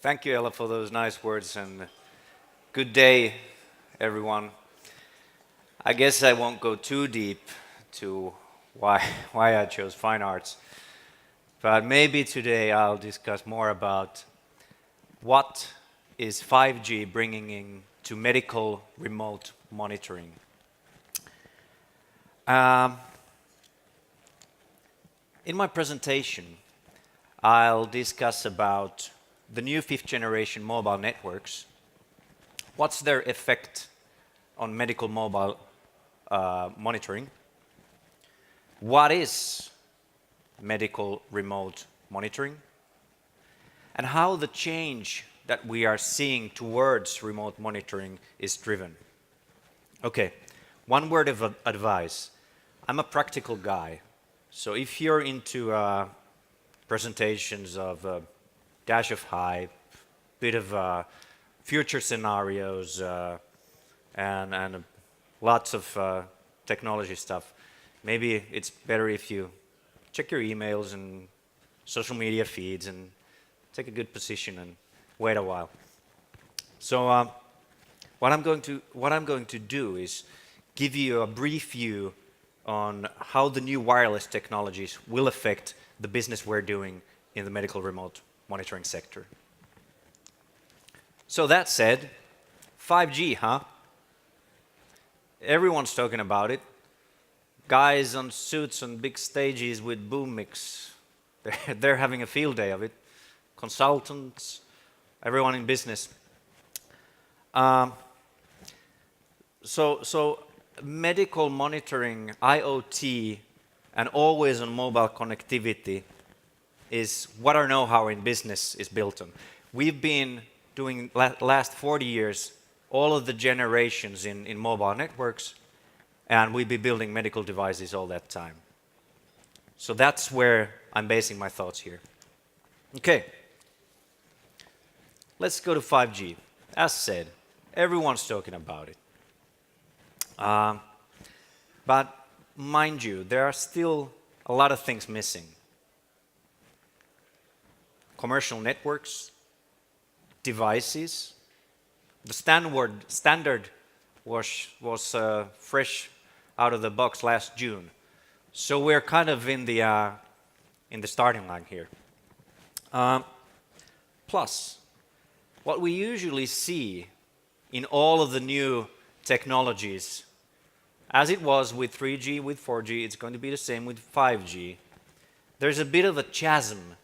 Thank you, Ella, for those nice words, and good day, everyone. I guess I won't go too deep to why, why I chose fine arts, but maybe today I'll discuss more about what is 5G bringing in to medical remote monitoring. Um, in my presentation, I'll discuss about the new fifth generation mobile networks. What's their effect on medical mobile monitoring? What is medical remote monitoring? And how the change that we are seeing towards remote monitoring is driven. Okay, one word of advice. I'm a practical guy, so if you're into presentations of dash of hype, bit of future scenarios, and lots of technology stuff, maybe it's better if you check your emails and social media feeds and take a good position and wait a while. So what I'm going to do is give you a brief view on how the new wireless technologies will affect the business we're doing in the medical remote monitoring sector. So that said, 5G, huh? Everyone's talking about it. Guys on suits on big stages with boom mix, they're having a field day of it. Consultants, everyone in business. So medical monitoring, IoT, and always on mobile connectivity is what our know-how in business is built on. We've been doing last 40 years all of the generations in mobile networks, and we've been building medical devices all that time. So that's where I'm basing my thoughts here. Okay, let's go to 5G. As said, everyone's talking about it. But mind you, there are still a lot of things missing. Commercial networks, devices. The standard was fresh out of the box last June, so we're kind of in the starting line here. Plus, what we usually see in all of the new technologies, as it was with 3G, with 4G, it's going to be the same with 5G. There's a bit of a chasm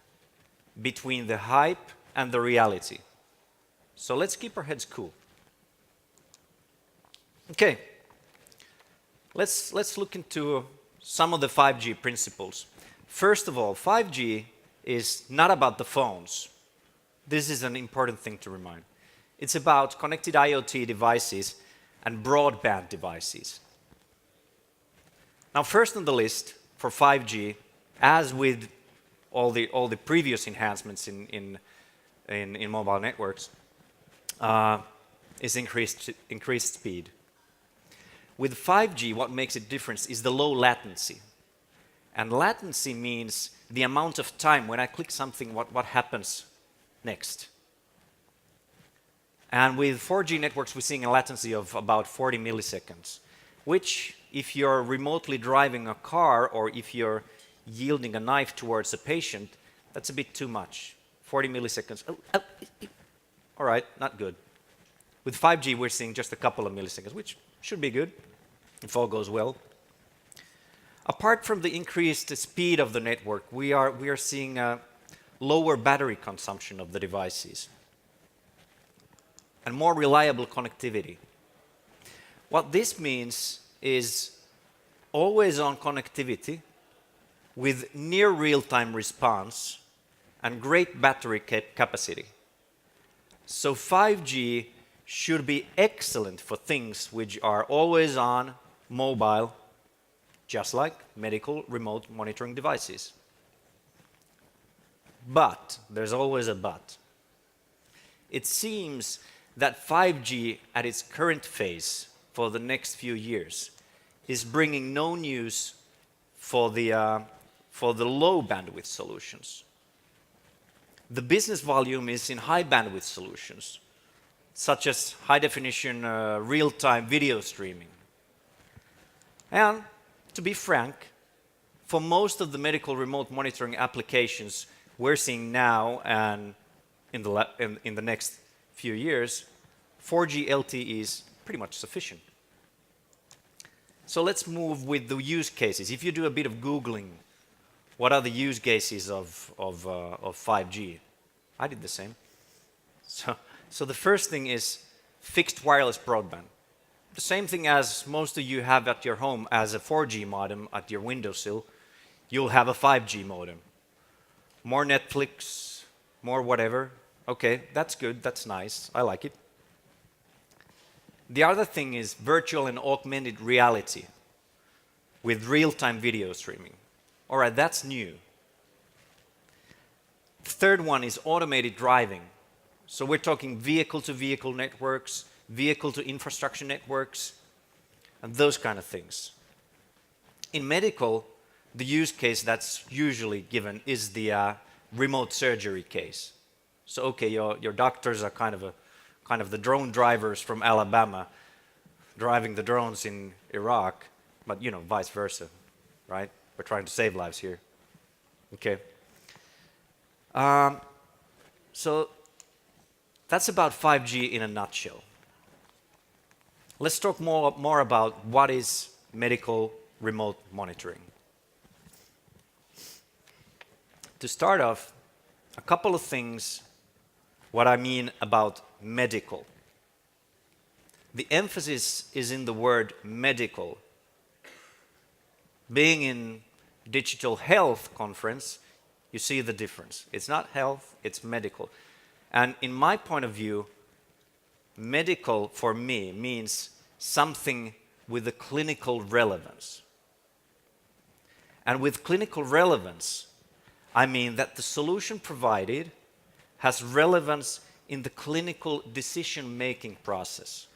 between the hype and the reality. So let's keep our heads cool. Okay, let's look into some of the 5G principles. First of all, 5G is not about the phones. This is an important thing to remind. It's about connected IoT devices and broadband devices. Now, first on the list for 5G, as with all the previous enhancements in mobile networks, is increased speed. With 5G, what makes it different is the low latency. And latency means the amount of time when I click something, what happens next. And with 4G networks, we're seeing a latency of about 40 milliseconds, which, if you're remotely driving a car or if you're yielding a knife towards a patient, that's a bit too much. 40 milliseconds. All right, not good. With 5G, we're seeing just a couple of milliseconds, which should be good if all goes well. Apart from the increased speed of the network, we are seeing a lower battery consumption of the devices and more reliable connectivity. What this means is always-on connectivity with near real-time response and great battery capacity. So 5G should be excellent for things which are always on, mobile, just like medical remote monitoring devices. But, there's always a but. It seems that 5G at its current phase for the next few years is bringing no news for the low bandwidth solutions. The business volume is in high bandwidth solutions, such as high definition real-time video streaming. And to be frank, for most of the medical remote monitoring applications we're seeing now and in the next few years, 4G LTE is pretty much sufficient. So let's move with the use cases. If you do a bit of Googling, what are the use cases of 5G? I did the same. So the first thing is fixed wireless broadband. The same thing as most of you have at your home as a 4G modem at your windowsill, you'll have a 5G modem. More Netflix, more whatever. Okay, that's good, that's nice, I like it. The other thing is virtual and augmented reality with real-time video streaming. All right, that's new. The third one is automated driving. So we're talking vehicle-to-vehicle networks, vehicle-to-infrastructure networks, and those kind of things. In medical, the use case that's usually given is the remote surgery case. So okay, your doctors are kind of the drone drivers from Alabama driving the drones in Iraq, but you know, vice versa, right? We're trying to save lives here. Okay. So that's about 5G in a nutshell. Let's talk more about what is medical remote monitoring. To start off, a couple of things what I mean about medical. The emphasis is in the word medical. Being in digital health conference, you see the difference. It's not health, it's medical. And in my point of view, medical for me means something with a clinical relevance. And with clinical relevance, I mean that the solution provided has relevance in the clinical decision-making process.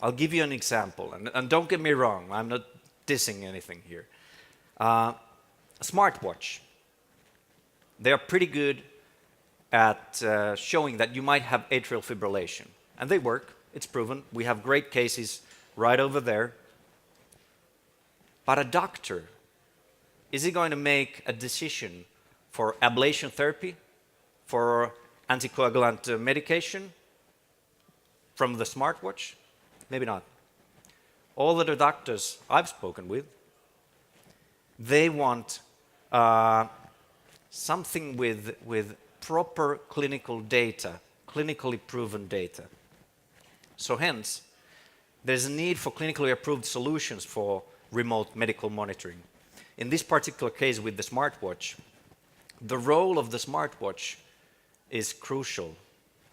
I'll give you an example, and don't get me wrong, I'm not dissing anything here. A smartwatch. They are pretty good at showing that you might have atrial fibrillation. And they work, it's proven. We have great cases right over there. But a doctor, is he going to make a decision for ablation therapy, for anticoagulant medication from the smartwatch? Maybe not. All the doctors I've spoken with, they want something with proper clinical data, clinically proven data. So hence, there's a need for clinically approved solutions for remote medical monitoring. In this particular case with the smartwatch, the role of the smartwatch is crucial.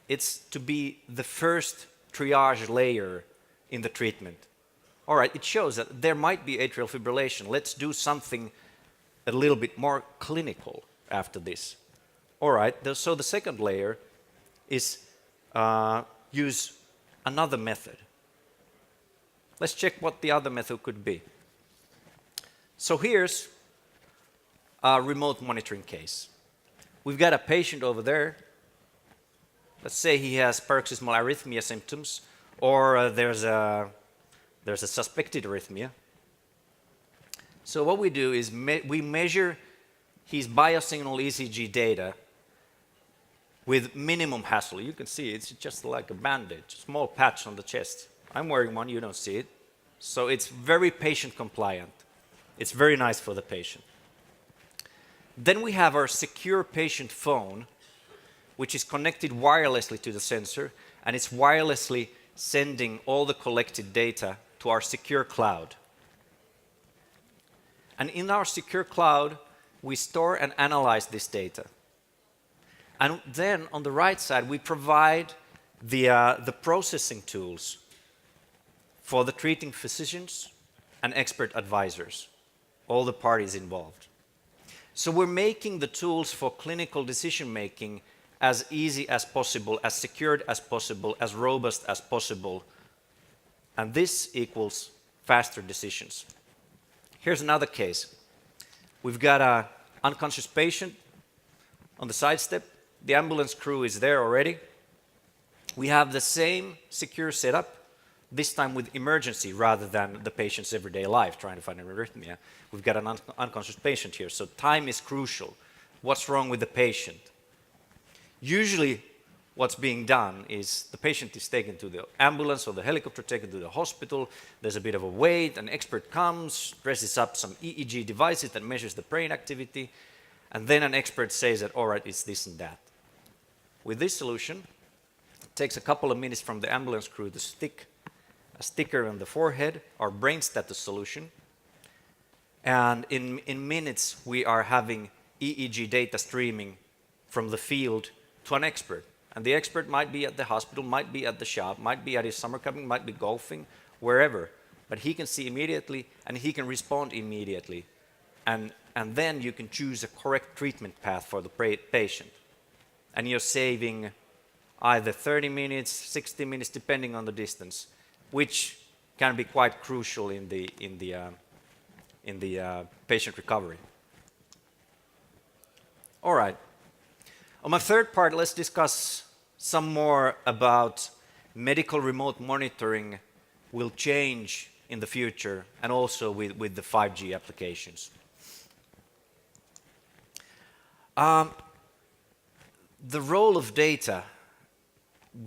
It's to be the first triage layer in the treatment. All right, it shows that there might be atrial fibrillation. Let's do something a little bit more clinical after this. All right, so the second layer is use another method. Let's check what the other method could be. So here's a remote monitoring case. We've got a patient over there. Let's say he has paroxysmal arrhythmia symptoms, or there's a suspected arrhythmia. So what we do is we measure his biosignal ECG data with minimum hassle. You can see it's just like a bandage, small patch on the chest. I'm wearing one, you don't see it. So it's very patient compliant. It's very nice for the patient. Then we have our secure patient phone, which is connected wirelessly to the sensor, and it's wirelessly sending all the collected data to our secure cloud. And in our secure cloud, we store and analyze this data. And then on the right side, we provide the processing tools for the treating physicians and expert advisors, all the parties involved. So we're making the tools for clinical decision-making as easy as possible, as secured as possible, as robust as possible. And this equals faster decisions. Here's another case. We've got an unconscious patient on the side step. The ambulance crew is there already. We have the same secure setup, this time with emergency rather than the patient's everyday life trying to find an arrhythmia. We've got an unconscious patient here, so time is crucial. What's wrong with the patient? Usually what's being done is the patient is taken to the ambulance or the helicopter, taken to the hospital. There's a bit of a wait, an expert comes, dresses up some EEG devices that measures the brain activity, and then an expert says that, all right, it's this and that. With this solution, it takes a couple of minutes from the ambulance crew to stick a sticker on the forehead, our brain status solution, and in minutes we are having EEG data streaming from the field to an expert. And the expert might be at the hospital, might be at the shop, might be at his summer cabin, might be golfing, wherever. But he can see immediately and he can respond immediately. And then you can choose a correct treatment path for the patient. And you're saving either 30 minutes, 60 minutes, depending on the distance, which can be quite crucial in the patient recovery. All right. On my third part, let's discuss some more about medical remote monitoring will change in the future and also with the 5G applications. The role of data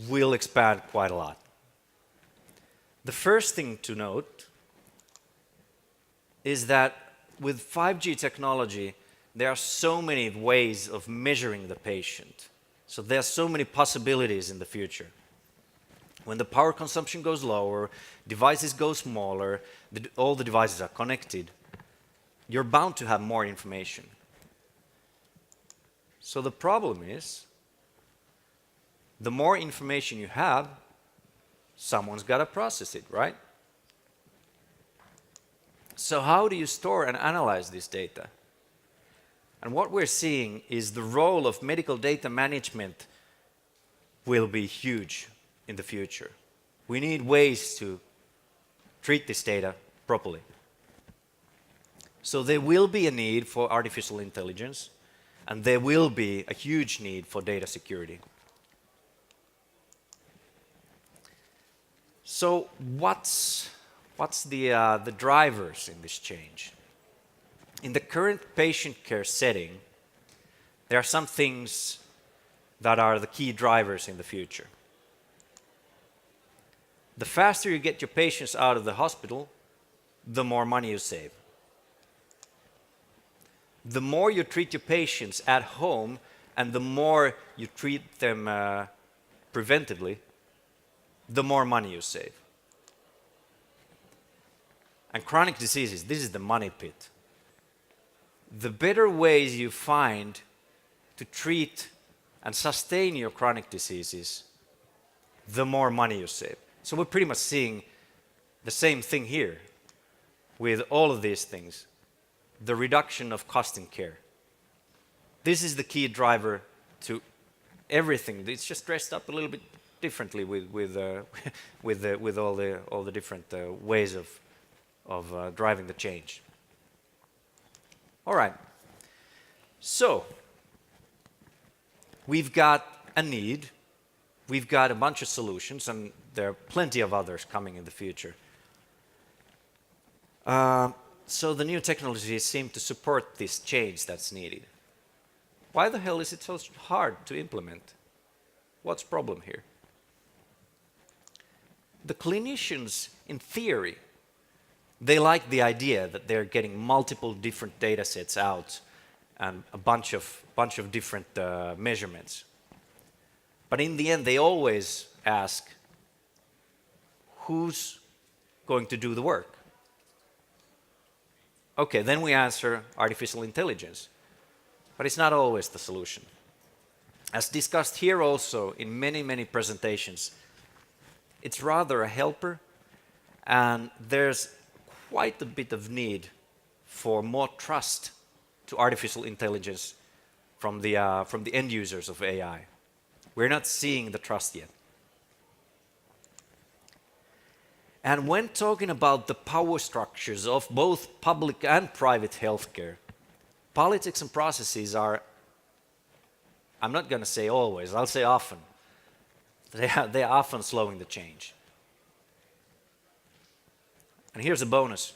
will expand quite a lot. The first thing to note is that with 5G technology, there are so many ways of measuring the patient. So there are so many possibilities in the future. When the power consumption goes lower, devices go smaller, all the devices are connected, you're bound to have more information. So the problem is, the more information you have, someone's got to process it, right? So how do you store and analyze this data? And what we're seeing is the role of medical data management will be huge in the future. We need ways to treat this data properly. So there will be a need for artificial intelligence, and there will be a huge need for data security. So what's the drivers in this change? In the current patient care setting, there are some things that are the key drivers in the future. The faster you get your patients out of the hospital, the more money you save. The more you treat your patients at home and the more you treat them preventively, the more money you save. And chronic diseases, this is the money pit. The better ways you find to treat and sustain your chronic diseases, the more money you save. So we're pretty much seeing the same thing here with all of these things, the reduction of cost in care. This is the key driver to everything. It's just dressed up a little bit differently with all the different ways of driving the change. All right, so we've got a need, we've got a bunch of solutions, and there are plenty of others coming in the future. So the new technologies seem to support this change that's needed. Why the hell is it so hard to implement? What's the problem here? The clinicians, in theory, they like the idea that they're getting multiple different data sets out and a bunch of different measurements. But in the end, they always ask, who's going to do the work? Okay, then we answer artificial intelligence. But it's not always the solution. As discussed here also in many, many presentations, it's rather a helper, and there's quite a bit of need for more trust to artificial intelligence from the end users of AI. We're not seeing the trust yet. And when talking about the power structures of both public and private healthcare, politics and processes are I'm not going to say always, I'll say often. They are often slowing the change. And here's a bonus.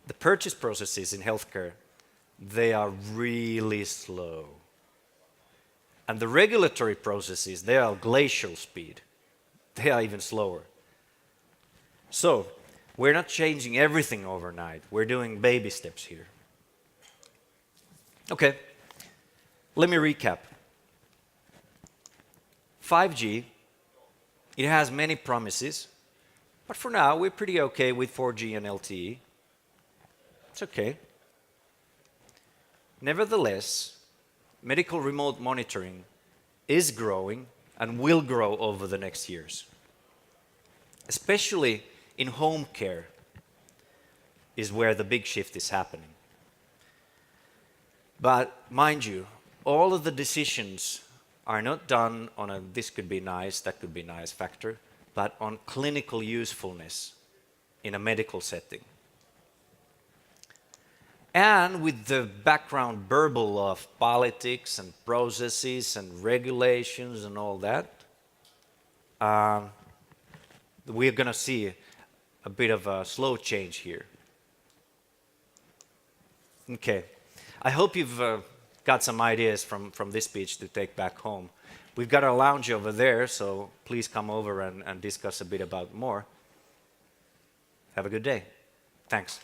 The purchase processes in healthcare, they are really slow. And the regulatory processes, they are glacial speed. They are even slower. So, we're not changing everything overnight. We're doing baby steps here. Okay, let me recap. 5G, it has many promises, but for now we're pretty okay with 4G and LTE. It's okay. Nevertheless, medical remote monitoring is growing and will grow over the next years. Especially in home care is where the big shift is happening. But mind you, all of the decisions are not done on a this could be nice, that could be nice factor, but on clinical usefulness in a medical setting. And with the background burble of politics and processes and regulations and all that, we're going to see a bit of a slow change here. Okay, I hope you've got some ideas from this speech to take back home. We've got a lounge over there, so please come over and discuss a bit about more. Have a good day. Thanks.